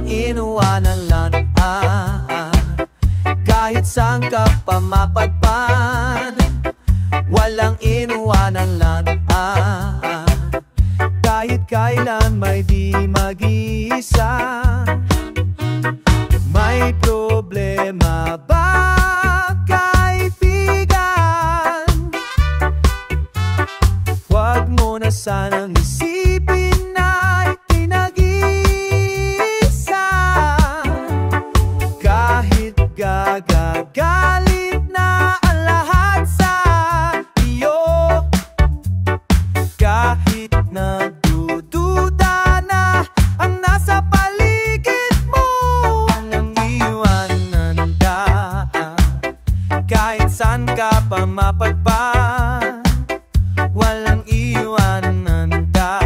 inuwanan lang kahit saan ka pa mapadpad. Walang inuwanan lang kahit kailan may di mag-iisa. May problema ba, kaibigan? Huwag mo na sanang isipin na ika'y nag-iisa. Kahit gagagalit na ang lahat sa iyo, kahit nagdududa na ang nasa paligid mo, walang iwanan ka kahit saan ka pa mapadpad. Walang iwanan ka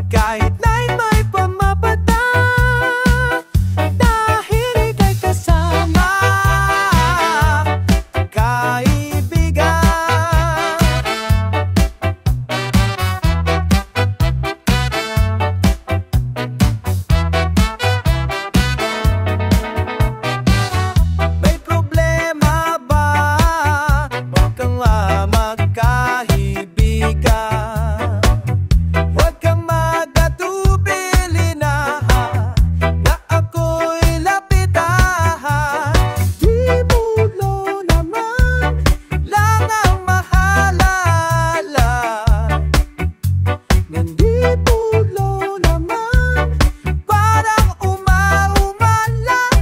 kahit na'y may pamapatak, dahil ika'y kasama, kaibigan. May problema ba? Huwag kang magkaibigan. Huwag kang magkatubili na ako'y lapitan. Di mo naman lang ang mahalala. Nandito naman parang umaumalay.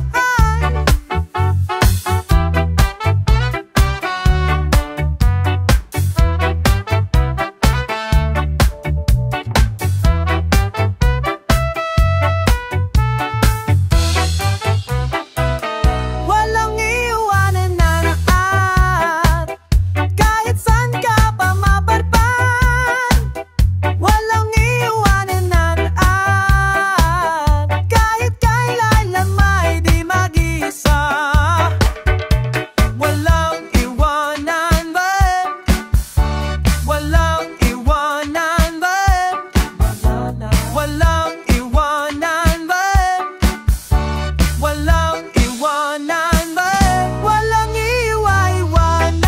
Walang iwanan na kahit saan ka pa mapadpad. Walang iwanan na kahit kailan may di mag-isa. Walang iwanan ba? Walang iwanan ba? Walang iwanan ba? Walang iwanan ba? Walang iwanan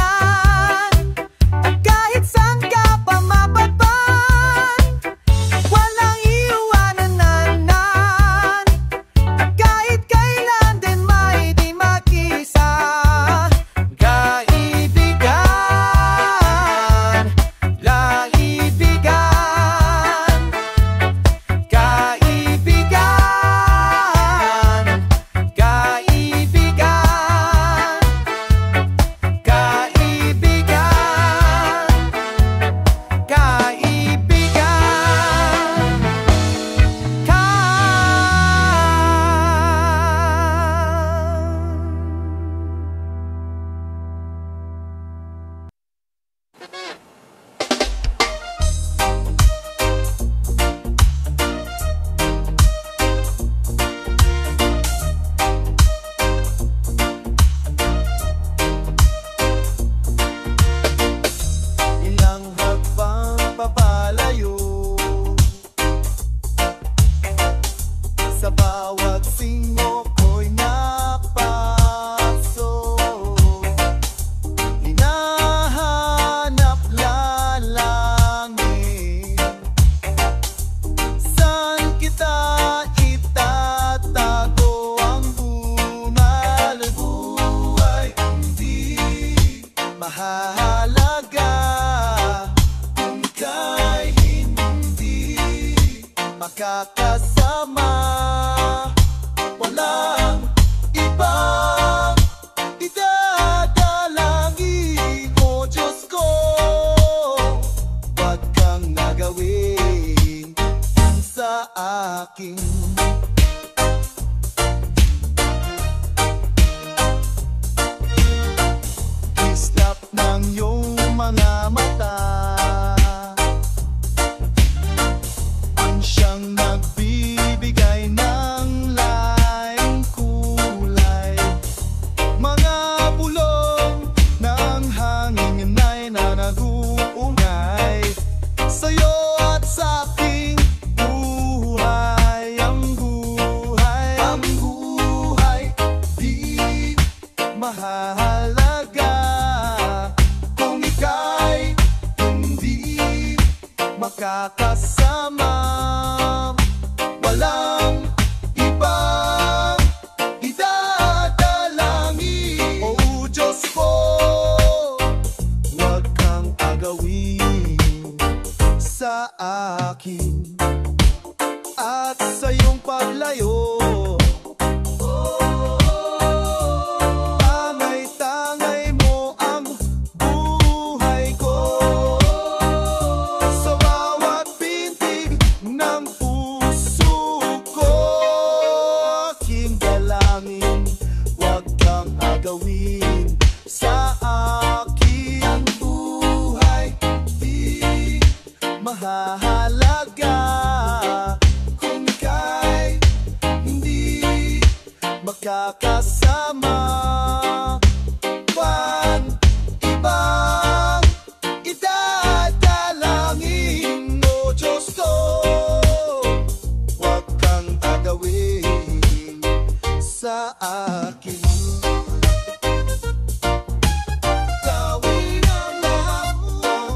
kahit saan ka pa mapadpad. Walang iwanan kahit kailan din may di mag-isa. Kaibigan, kaibigan, kaibigan, kaibigan, ilang hakbang papalayo sa bawat singo ko'y napasok. Hinahanap lalangin, saan kita itatago ang buhay? Hindi mahalaga kung ika'y hindi makakasama. Walang ibang idadalangin mo, Diyos ko. Huwag kang nagawin sa akin. Islap ng iyong mga mata, ang siyang nagbibigay ng laing kulay. Mga bulong ng hangin ay na nag-uungay sa'yo at sa aking buhay. magkakasama. Walang ibang idadalangin. O Diyos ko, huwag kang agawin sa akin at sa iyong paglayo. Tangay-tangay mo ang buhay ko. Sa bawat pintig ng puso ko, aking dalangin, huwag kang agawin sa aking buhay. Di mahalaga kung ika'y hindi magkakasama. Wan ibang idadalangin. O Diyos ko, huwag kang agawin sa akin. Gawin ang lahat ng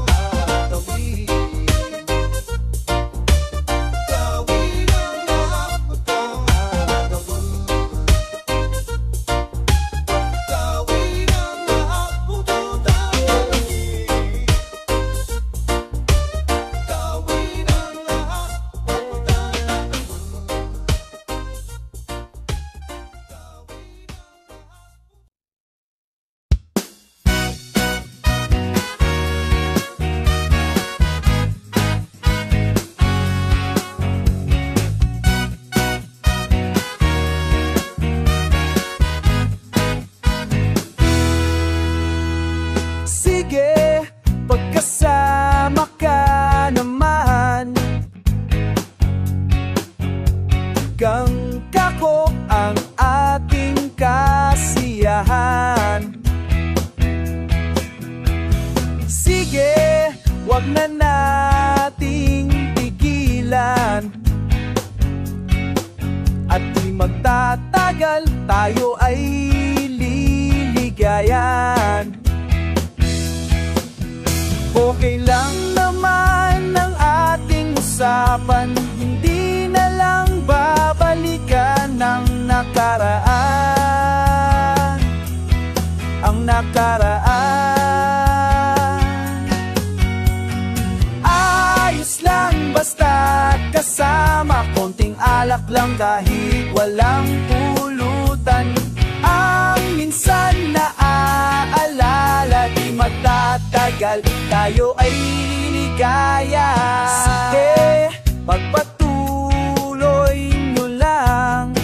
gawin. Gawin ang lahat ng gawin. Gawin ang lahat ng gawin. Gawin ang lahat ng sige, pagkasama ka naman, kang kako ang ating kasiyahan. Sige, wag na nating tigilan, at di magtatagal, tayo ay liligayan. Okay lang naman ang ating usapan, hindi na lang babalikan ang nakaraan. Ang nakaraan ayos lang basta kasama, konting alak lang kahit walang pulutan. Ang minsan naaalala, di magtatagal, tayo ay liligaya. Sige, pagpatuloy nyo lang,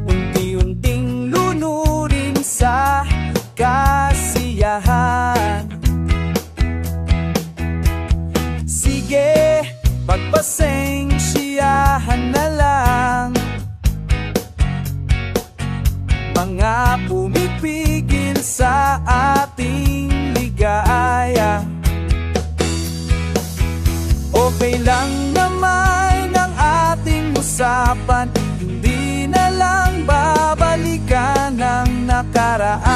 unti-unting lunurin sa kasiyahan. Sige, pagpasensyahan na lang mga pumipigil sa ating ligaya. Okay lang naman ang ating usapan, hindi na lang babalikan ang nakaraan.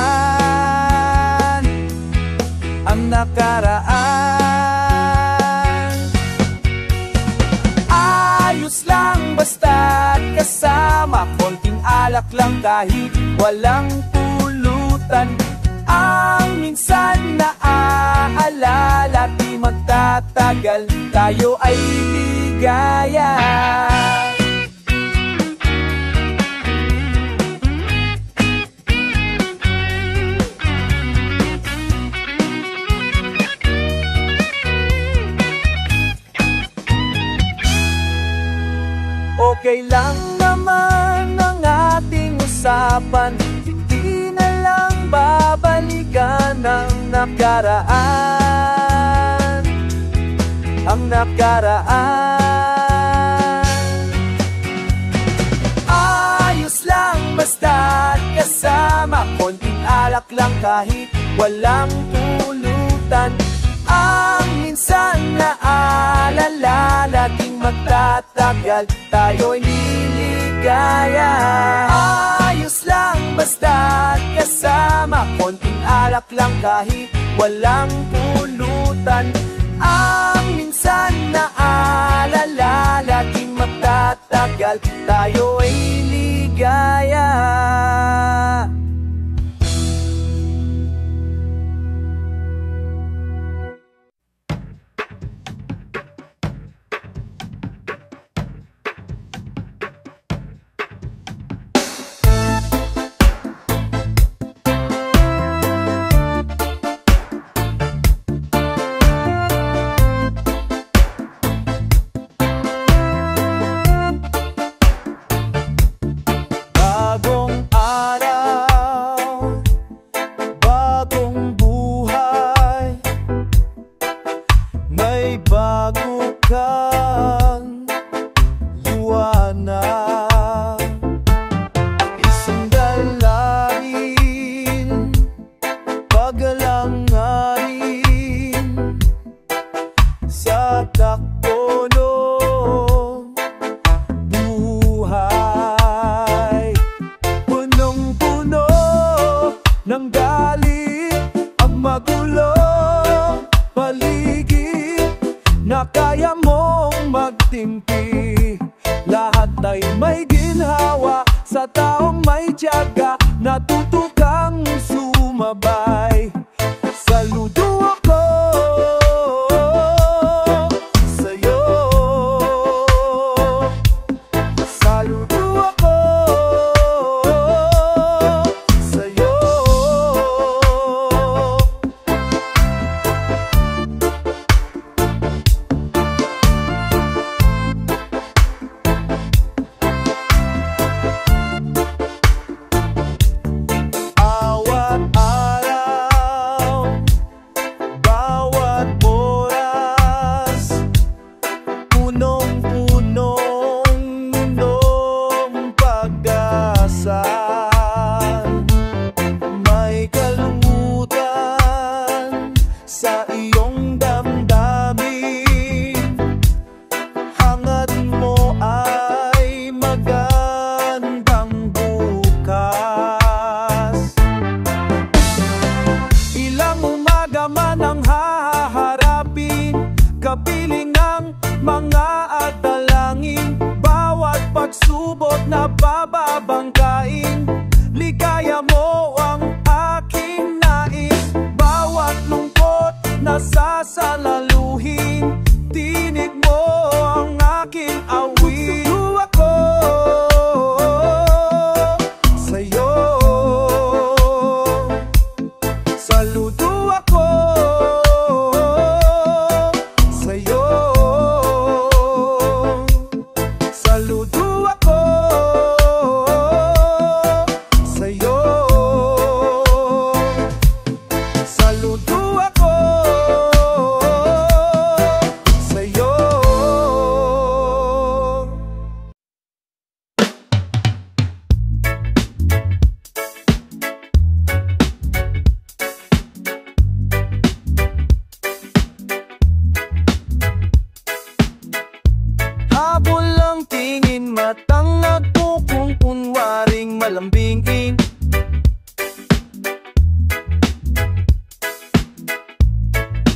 Ang nakaraan ayos lang basta kasama, konting alak lang kahit walang pulutan. Ang minsan naaalala, di magtatagal, tayo ay ligaya. Okay lang naman ang ating usapan, hindi na lang babalikan ang nakaraan. Ang nakaraan ayos lang basta kasama, konting alak lang kahit walang pulutan. Ang minsan naaalala, laging magtatagal, tayo'y liligaya. Ayos lang basta kasama, konting alak lang kahit walang pulutan. Ang minsan na alala laging magtatagal, tayo ay ligaya.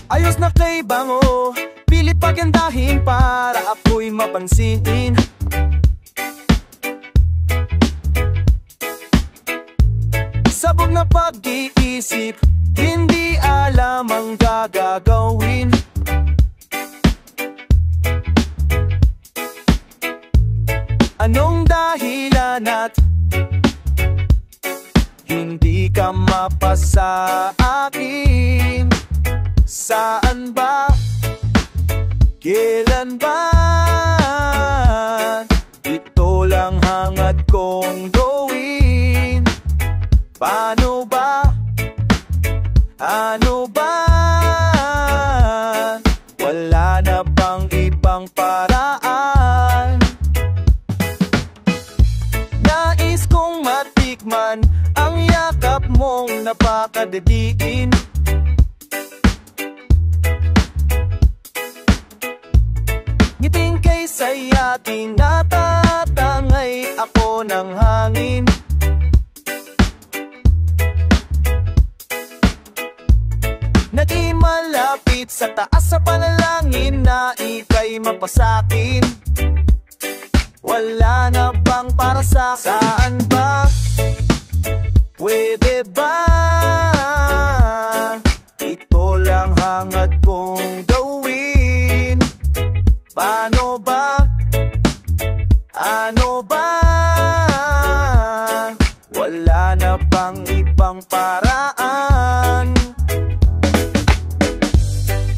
Ayos na kay bango, pilit pagandahin para ako'y mapansin. Sabog na pag-iisip, hindi alam ang gagawin. Anong dahilan at hindi ka mapasa akin? Saan ba? Kailan ba? Ito lang hangad kong gawin. Paano ba? Ano ba? Wala na bang ibang paraan? Nais kong matikman ang yakap mong napakadadiin. Ngiting kay saya, tinatatangay ako ng hangin. Naging malapit sa taas sa panalangin. di mapasakin? Wala na bang para sa saan ba? Pwede ba? Ito lang hangad kong gawin. Paano ba? Ano ba? Wala na bang ibang paraan?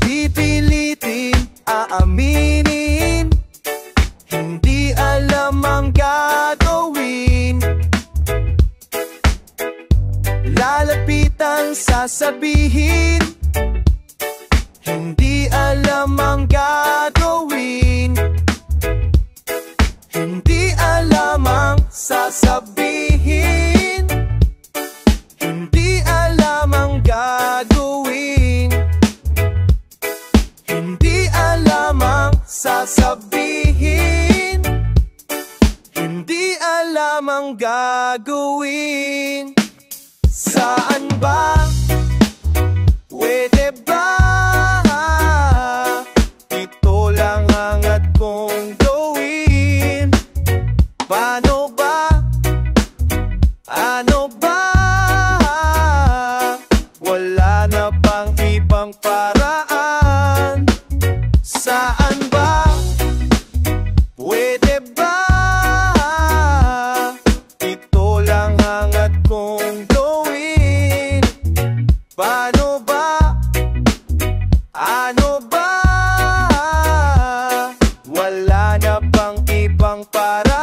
Pipilitin, aaminin, hindi alam ang gagawin. Lalapitan, sasabihin, hindi alam ang gagawin. Hindi alam ang sasabihin, hindi alam ang gagawin. Hindi alam ang sasabihin, hindi alam ang gagawin. Saan ba? Pwede ba? Ito lang hangad kong gawin. Paano ba? Ano ba? Wala na bang ibang paraan? Saan ba? Pwede ba? Ito lang hangad kong gawin. Paano ba? Ano ba? Wala na bang ibang paraan?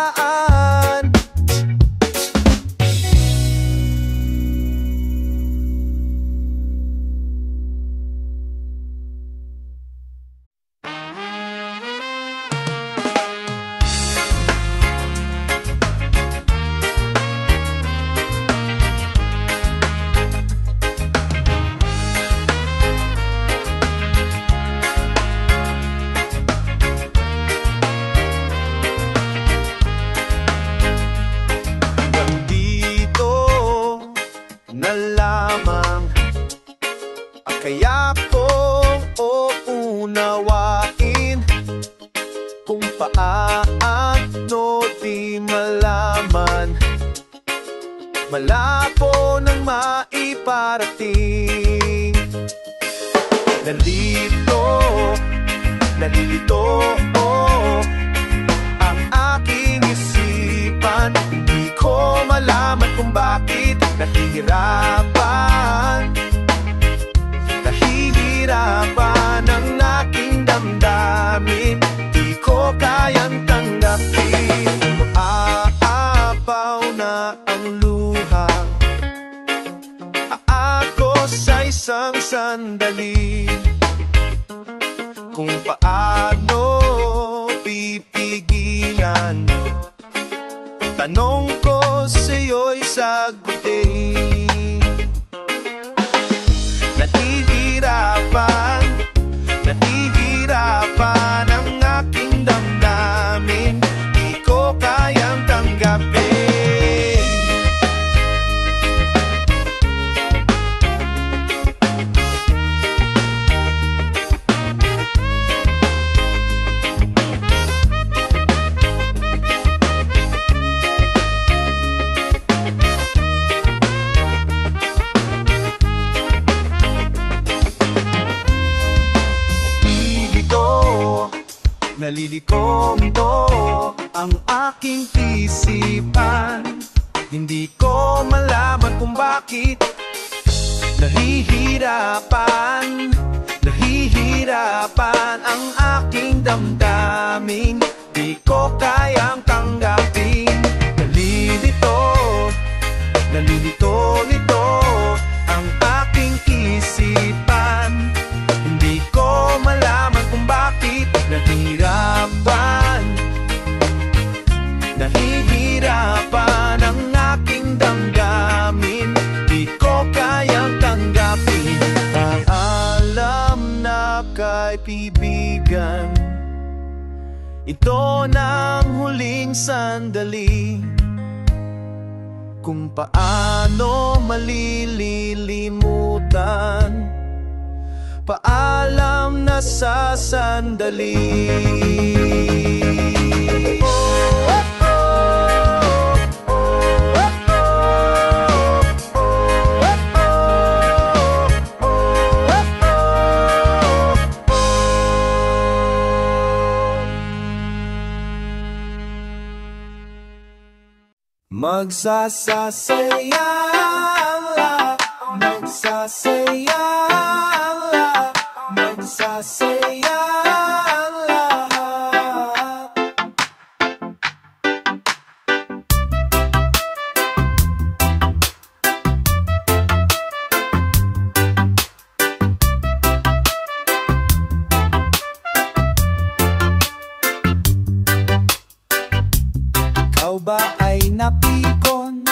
Na lamang ang kaya ko unawain kung paano di malaman. Malabo nang maiparating. Nalilito ang aking isipan. Hindi ko malaman kung bakit nahihirapan ang aking damdamin. Di ko kayang tanggapin. Aapaw na ang luha, ako sa isang sandali. Kung paano pipigilan, tanong ko sa'yo'y sagutin. Nahihirapan ang aking damdamin. Di ko kayang tanggapin. Nalilito ang aking isipan. Hindi ko malaman kung bakit nahihirapan ang aking damdamin. Di ko kayang tanggapin. Nalilito ang aking isipan. Hindi ko malaman kung bakit nahihirapan ang aking damdamin. Di ko kayang tanggapin. Ang alam na kaibigan, ito na ang huling sandali. Kung paano malilimutan Paalam na sa sandali. Magsasasaya ang lahat, magsasaya ang lahat, magsasaya ang lahat. Ikaw ba ay napikon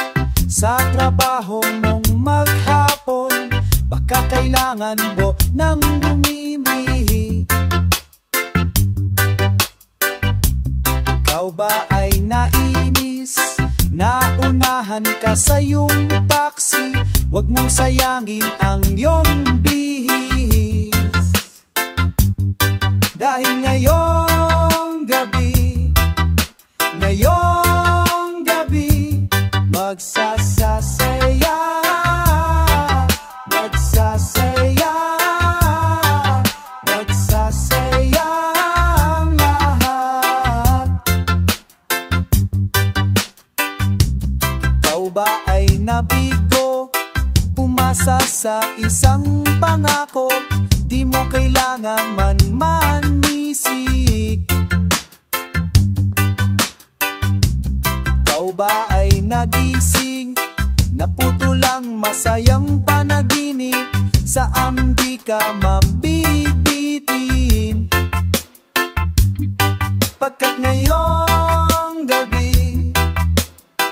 sa trabaho mong maghapon? Baka kailangan mo nang bumimihi. Ikaw ba ay nainis? Naunahan ka sa iyong taxi? Huwag mong sayangin ang iyong bihis. Dahil ngayong gabi, ngayong gabi, magsasasaya, magsasaya, magsasaya ang lahat. Ikaw ba ay nabigo? Umasa sa isang pangako, di mo kailangan manisik. Ikaw ba ay nagising? Naputulang masayang panaginip, saan di ka mabibitin? Pagkat ngayong gabi,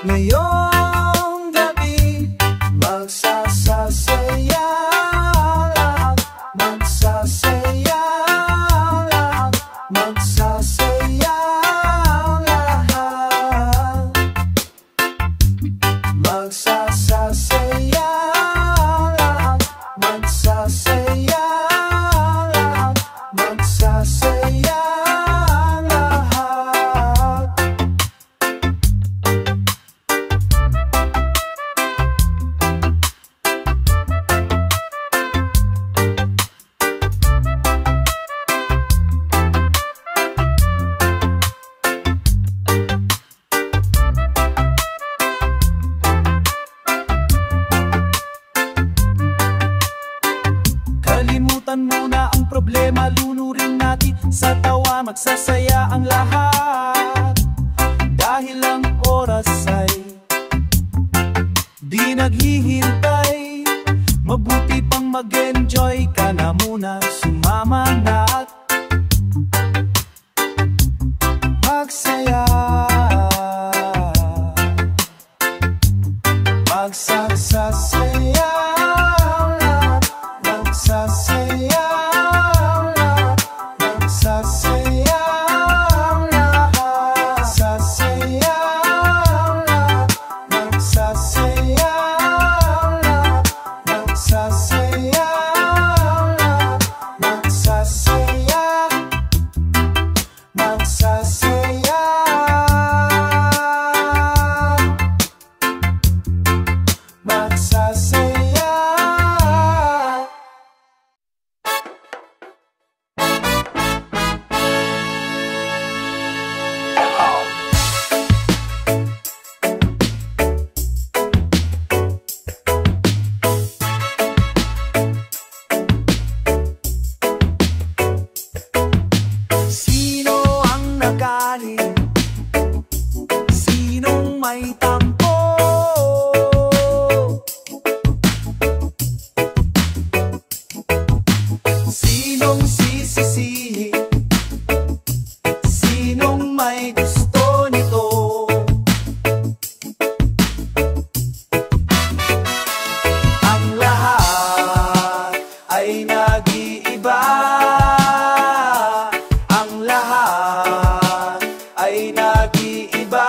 ngayong gabi, magsasasaya lahat, magsasaya lahat, magsasaya lahat. Magsasasaya lahat, magsasaya lahat, magsasaya lahat. Kalimutan mo na ang problema, lunurin natin sa tawa, magsasaya ang lahat. Dahil ang oras ay di naghihintay, mabuti pang mag-enjoy ka na muna, sumama na at magsaya. Magsasasaya lahat, magsasaya lahat, magsasaya lahat, magsasaya lahat, magsasaya lahat, magsasaya lahat, magsasaya, magsasaya. Magsasaya. Sino ang nagalit? Sinong may tampo? Sinong sisisihi? Sinong may gusto nito? Ang lahat ay nag-iiba. Ang lahat ay nag-iiba.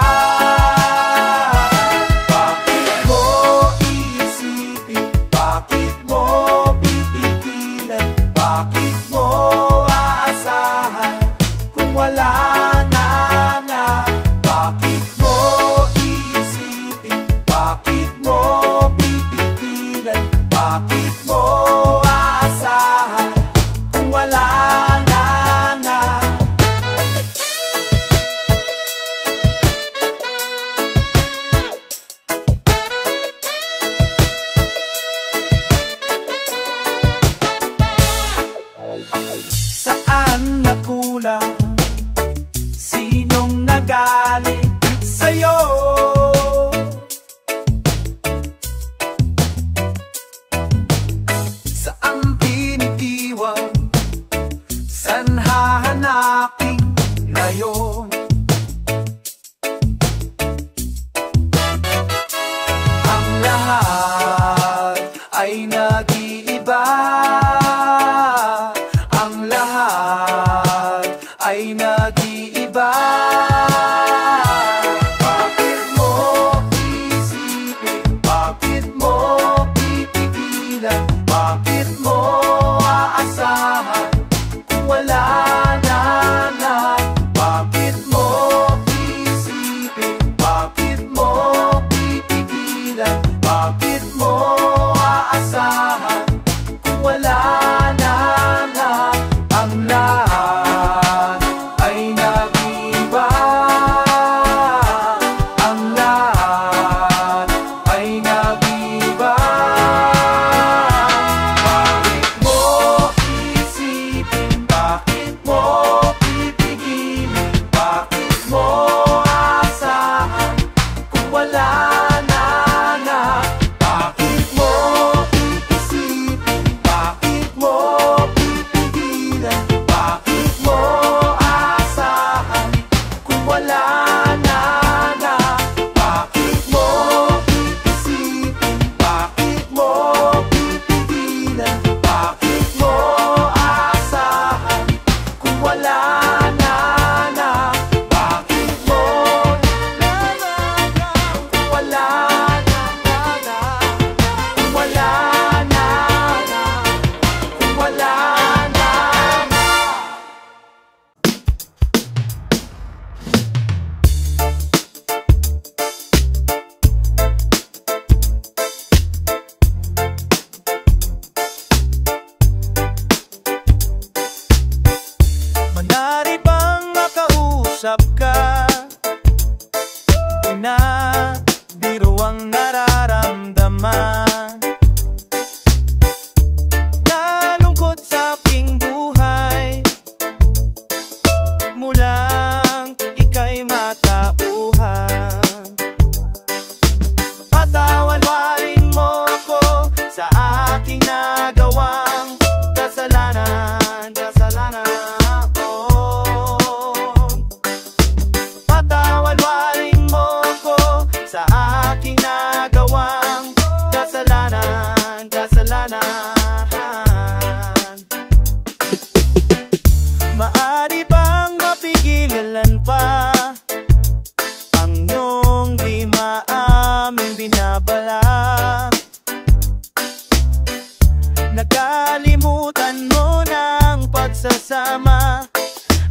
na biro ang nararamdaman. Nalungkot sa aking buhay, mulang ika'y matauhan. Patawarin mo ako sa aking nagawang kasalanan, kasalanan, oh. Patawarin mo ako sa aking nagawang kasalanan, kasalanan. Maari bang mapigilan pa ang iyong di maaming binabala? Nakalimutan mo ng pagsasama,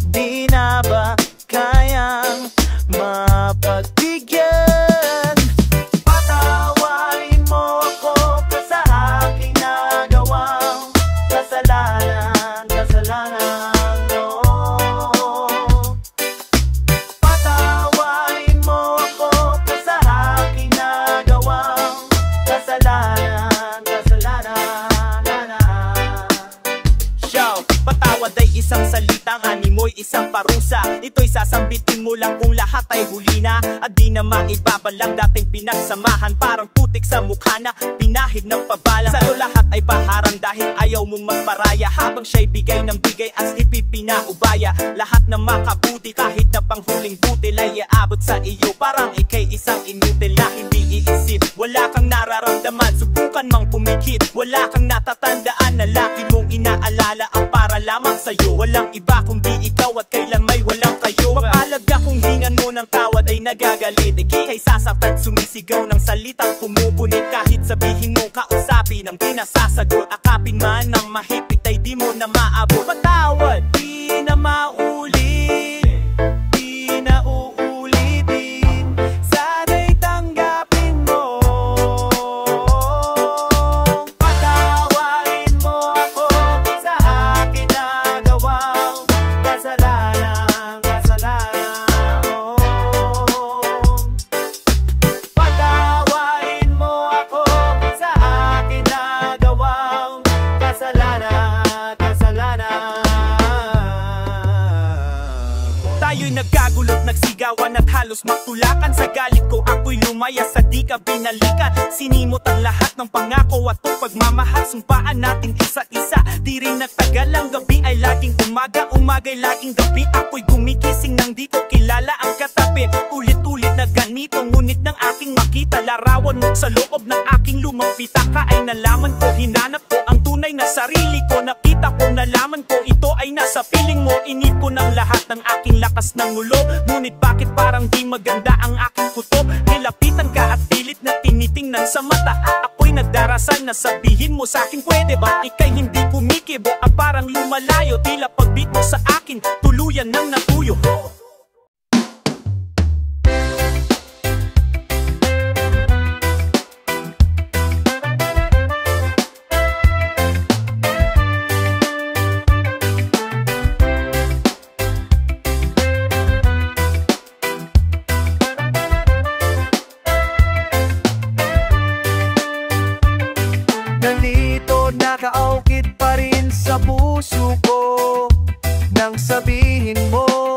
di na ba kayang mapagbigyan? Patawarin mo ako sa aking nagawang kasalanan, kasalanan, no. Patawarin mo ako sa aking nagawang kasalanan, kasalanan. Show, patawad ay isang salitang, animoy isang parusa. Ito'y sasambitin mo lang kung lahat ay huli na, at di na maibabalang dating pinagsamahan. Parang putik sa mukha na pinahid ng pabala. Sa'yo lahat ay baharang dahil ayaw mong magparaya, habang siya'y bigay ng bigay as ipipinaubaya. Lahat na makabuti kahit na panghuling butil ay iaabot sa iyo, parang ika'y isang inutil na hindi iisip. Wala kang nararamdaman, subukan mang pumikit. Wala kang natatandaan na lagi mong inaalala ang para lamang sa'yo. Walang iba kundi ikaw at kailan may walang kayo. Mapalaga kung hingan mo ng tawad ay nagagalit, ika'y sasaktan, sumisigaw ng salitang pumupunit. Kahit sabihin mo kausapin ang pinasasagot, akapin man ng mahipit ay di mo na maabot. Patawad, di na maulit, di na uulitin, sana'y tanggapin mo. Patawarin mo ako sa akin nagawang kasalanan, kasalanan, oh. Patawarin mo ako sa akin nagawang kasalanan, kasalanan. Tayo'y nagkagulot, nagsigawan at halos magtulakan. Sa galit ko ako'y lumaya sa di ka binalikan. Sinimot ang lahat ng pangako at pagmamahal. Sumpaan natin isa't isa, di rin nagtagal. Ang gabi ay laging umaga, umaga'y laging gabi. Ako'y gumigising nang di ko kilala ang katabi. Ulit-ulit na ganito, ngunit nang aking makita larawan mo sa loob ng aking lumang pitaka, ay nalaman ko, hinanap ko ang tunay na sarili ko. Nakita ko, nalaman ko, ito ay nasa piling mo. Inipon ang lahat ng aking lakas ng ulo, ngunit bakit parang di maganda ang aking kutob? Nilapitan ka at pilit na tinitingnan sa mata. Ako'y nagdarasal na sabihin mo sa akin, pwede ba? Ika'y hindi kumikibo, ang parang lumalayo. Tila pagbit mo sa akin, tuluyan nang natuyo. Nandito nakaukit pa rin sa puso ko nang sabihin mo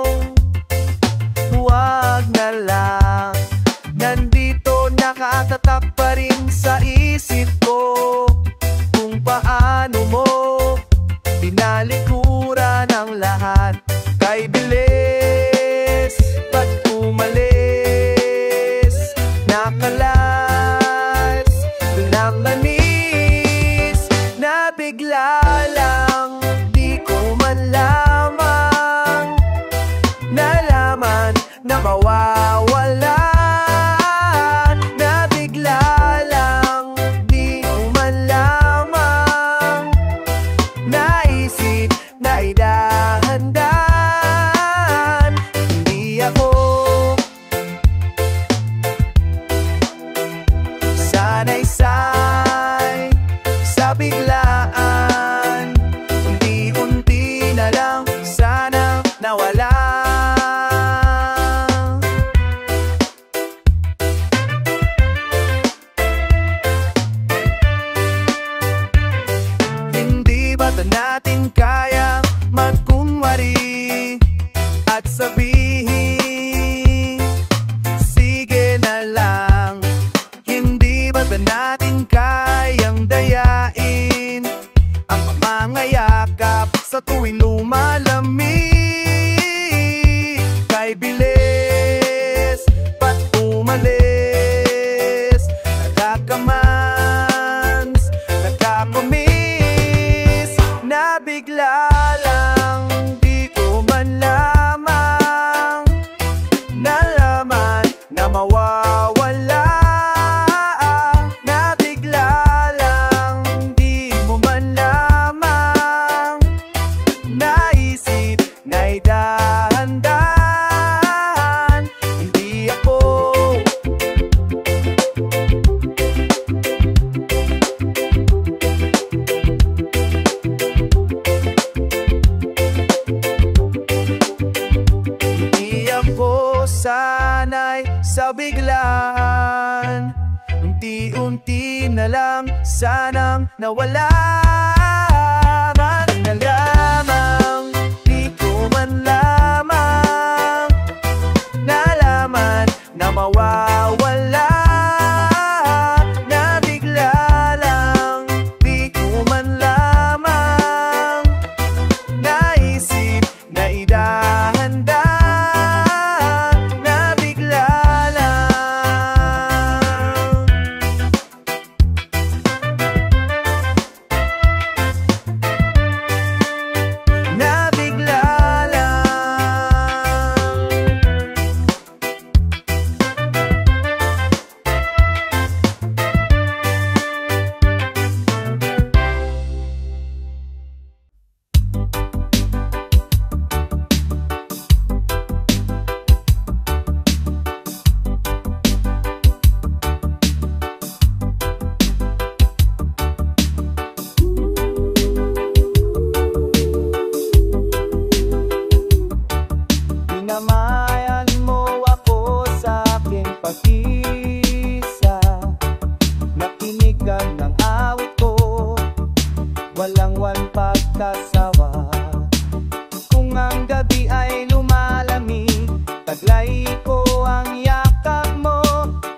umalis. Nakakamans, nakakumis, nabigla lang, di ko man lamang nalaman na mawawala. Nabigla lang, di mo man lamang naisip na idahan-dahan. Hindi ako sanay sa biglaan. Unti-unti na lang sanang nawala na lamang, di ko man lamang nalaman na mawawala. Nabigla lang, di ko man lamang naisip na idahan-dahan. Namayan mo ako sa aking pag-isa, nakinigan ng awit ko, walang pagkasawa. Kung ang gabi ay lumalamig, taglay ko ang yakap mo.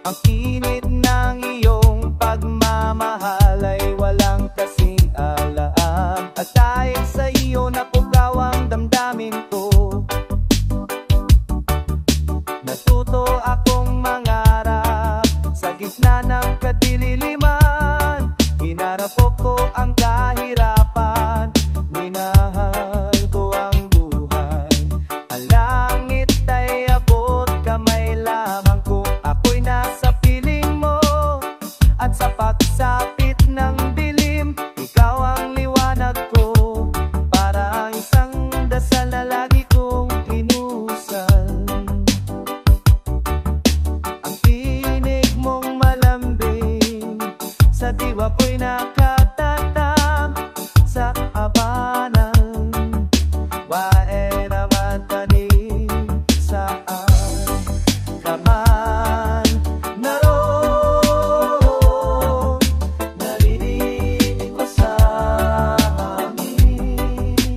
Ang init ng iyong pagmamahal ay walang kasing alam. At dahil sa iyo napukaw ang damdamin ko, natuto akong mangarap sa gitna ng kadililiman. Hinarap ko ang kahirapan, minahal ko ang buhay. Ang langit ay abot kamay lamang kung ako'y nasa piling mo. At sa pagsapit ng dilim, ikaw ang liwanag ko. Para ang isang dasal na lagi kong inusal. Sa diwa ko'y nakatatam sa abanang wae naman tanim saan ka man naroon. Naririnig ko sa amin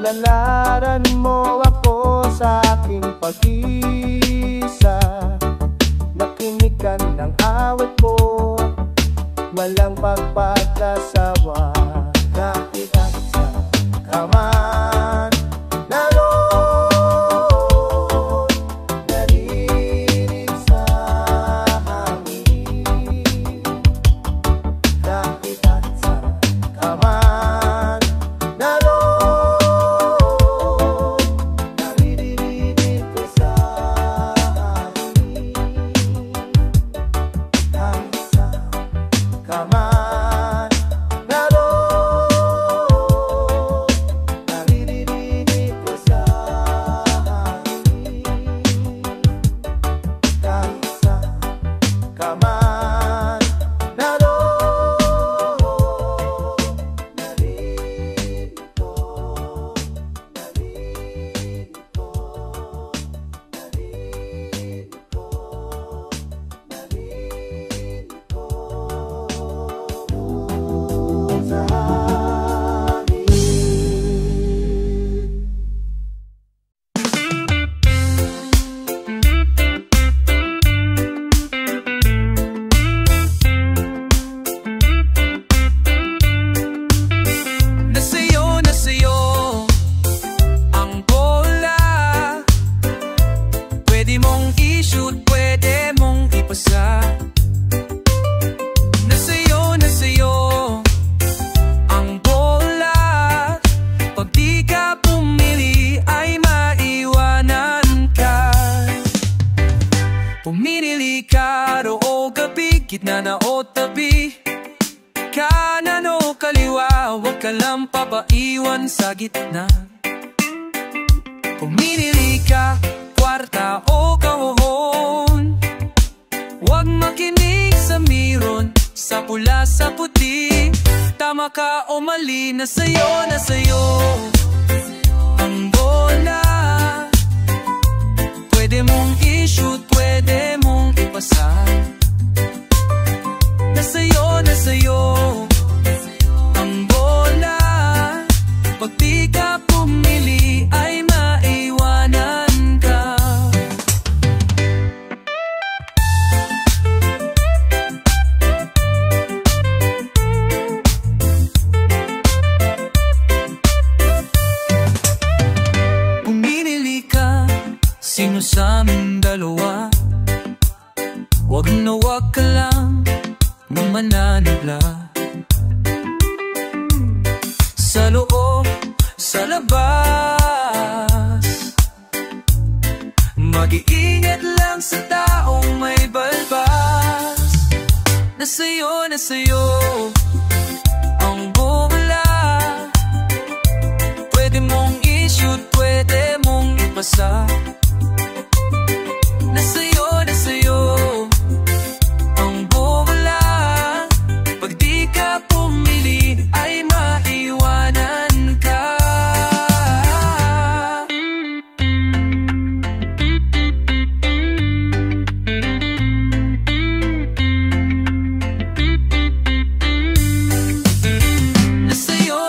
Lalaran mo ako sa aking pag-isa, nakinikan ng awit ko, walang pagpatasawa. Kahit sa kaman naroon, narinig sa hangin. Kahit sa kaman naroon, naririnig ko sa hangin. Kahit sa kaman naroon, naririnig ko sa hangin. Kahit sa kaman naroon, naririnig ko sa hangin. gitna na o tabi, kanan o kaliwa, huwag ka lang papaiwan sa gitna. Pumili ka, kwarta o kahon, huwag makinig sa miron, sa pula sa puti. Tama ka o mali, na sa'yo, na sa'yo ang bola. Pwede mong i-shoot, pwede mong ipasa. Na sa'yo ang bola. Pag di ka pumili ay maiwanan ka. Pumili ka, sino sa aming dalawa? Wag na wag ka lang na mananabla. Sa loob, sa labas, mag-iingat lang sa taong may balbas. Na sa'yo ang bola. Pwede mong i-shoot, pwede mong ipasa. Na sa'yo ang bola. Pag di ka pumili ay maiwanan ka. Na sa'yo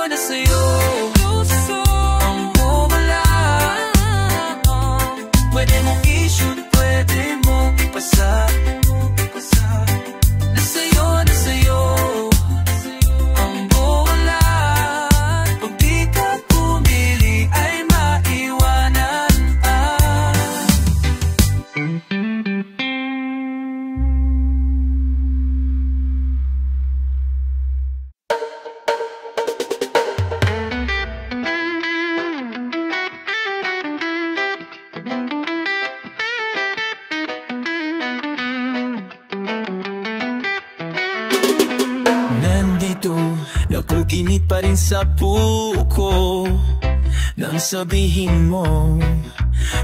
ang bola. Pwede mong i-shoot, pwede mong ipasa. Na sa'yo ang bola. Pag di ka pumili ay maiwanan ka. Nandito, nakukinit pa rin sa puko nang sabihin mo,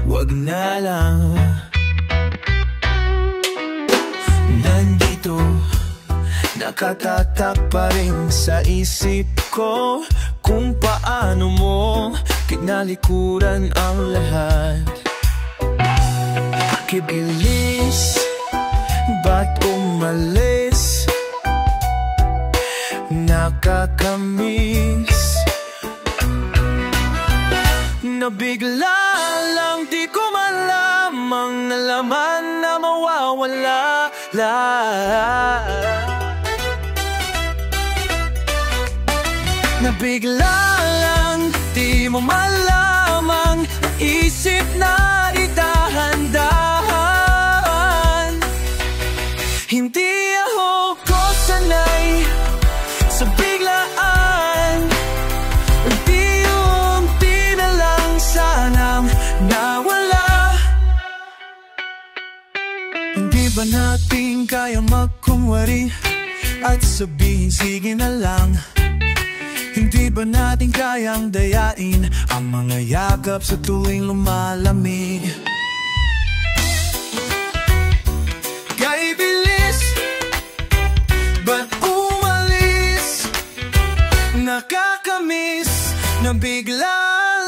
wag na lang. Nandito, nakatatak pa rin sa isip ko kung paano mo kinalikuran ang lahat. Pakibilis, ba't umalis? Nakakamiss. Nabigla lang, di ko malamang nalaman na mawawala. Nabigla lang, di mo malamang naisip na idahan-dahan. Hindi ako sanay sa biglaan. Unti-unti na lang sanang nawala. Hindi ba natin kaya magkumwari at sabihin sige na lang? Hindi ba natin kayang dayain ang mga yakap sa tuwing lumalamig? Kay bilis, ba't umalis? Nakakamiss na bigla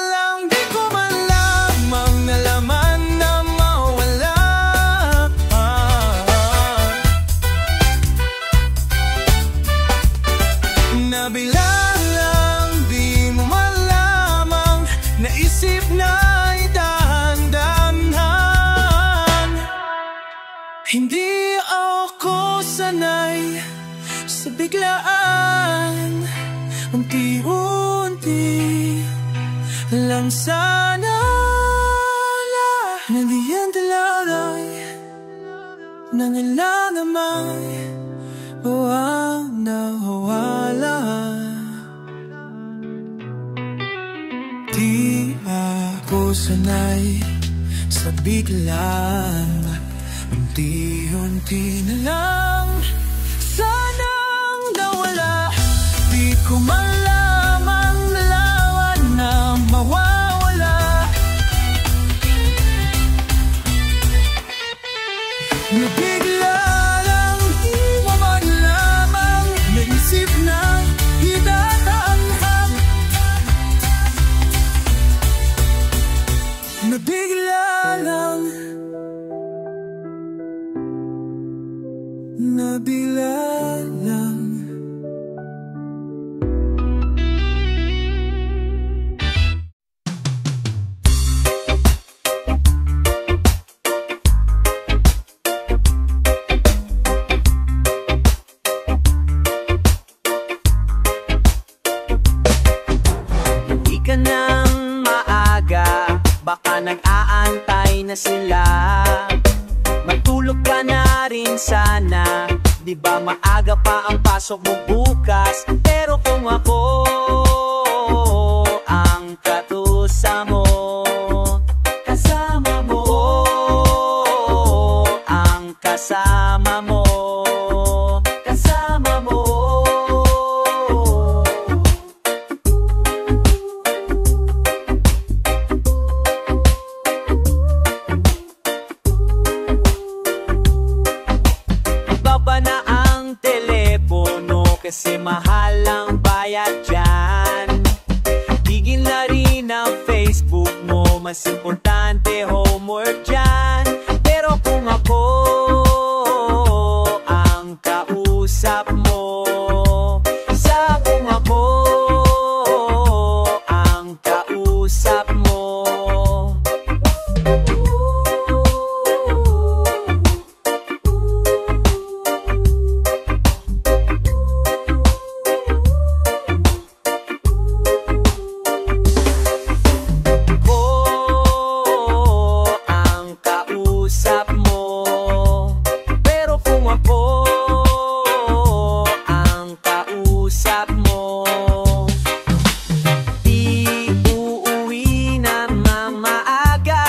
lang, di ko malamang nalaman na mawala. Nabigla lang, di mo malamang naisip na idahan-dahan. Hindi ako sanay sa biglaan. Unti-unti lang sana nandiyan talagay na nilalamay o ang nawawala. Di ako sanay sa biglang Unti-unti na lang sanang nawala. Di ko malamang nalaman na mawawala. Nabigla lang, di mo man lamang naisip na idataanghang. Nabigla lang, nabigla lang. Di ka nang maaga, baka nag-aantay na sila. Matulog ka na rin sana, di ba maaga pa ang pasok mo bukas? Pero kung ako ang katusa mo, kasama mo, ang kasama mo, kasama mo. Baba na ang telepono kasi mahal ang bayad dyan. Tigil na rin ang Facebook mo, mas importante homework dyan. Pero kung ako ang kausap mo, sa kung ako ang kausap mo, pero kung ako ang kausap mo, di uuwi na mamaaga.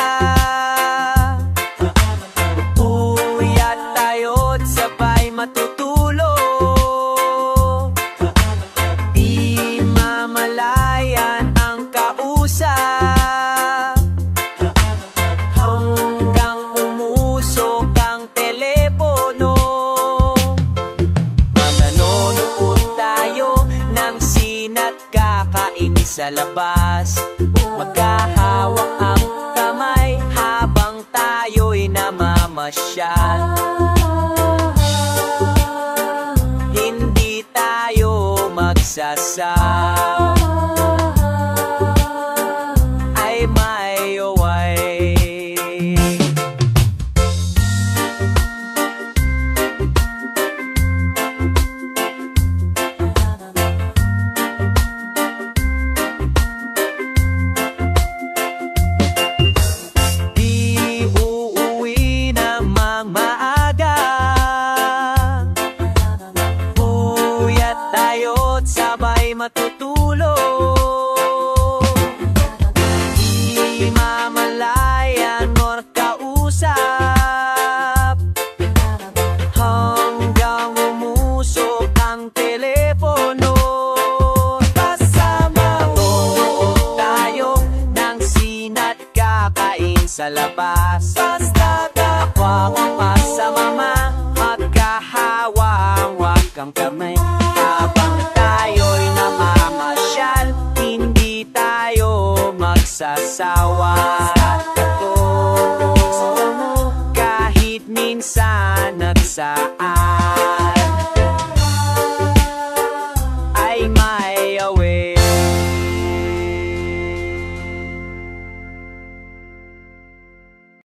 Puyat tayo't sabay matutulog. Di mamalayan ang kausap hanggang umusok ang telepono. Manonood tayo ng sina't kakain sa labas. Magkahawak ang kamay habang tayo'y namamasyal. Hindi tayo magsasal. Ay may away. Di uuwi na maaga. Puyat tayo't sabay matutulog. Di mamalayan or kausap hanggang umusok ang telepono. Kasama mo tayo ng sina't kakain sa labas. Basta takwang pa sa mama, magkahawang-wag kang kamay habang tayo'y namamasyal. Hindi tayo magsasawa. Kahit minsan nagsa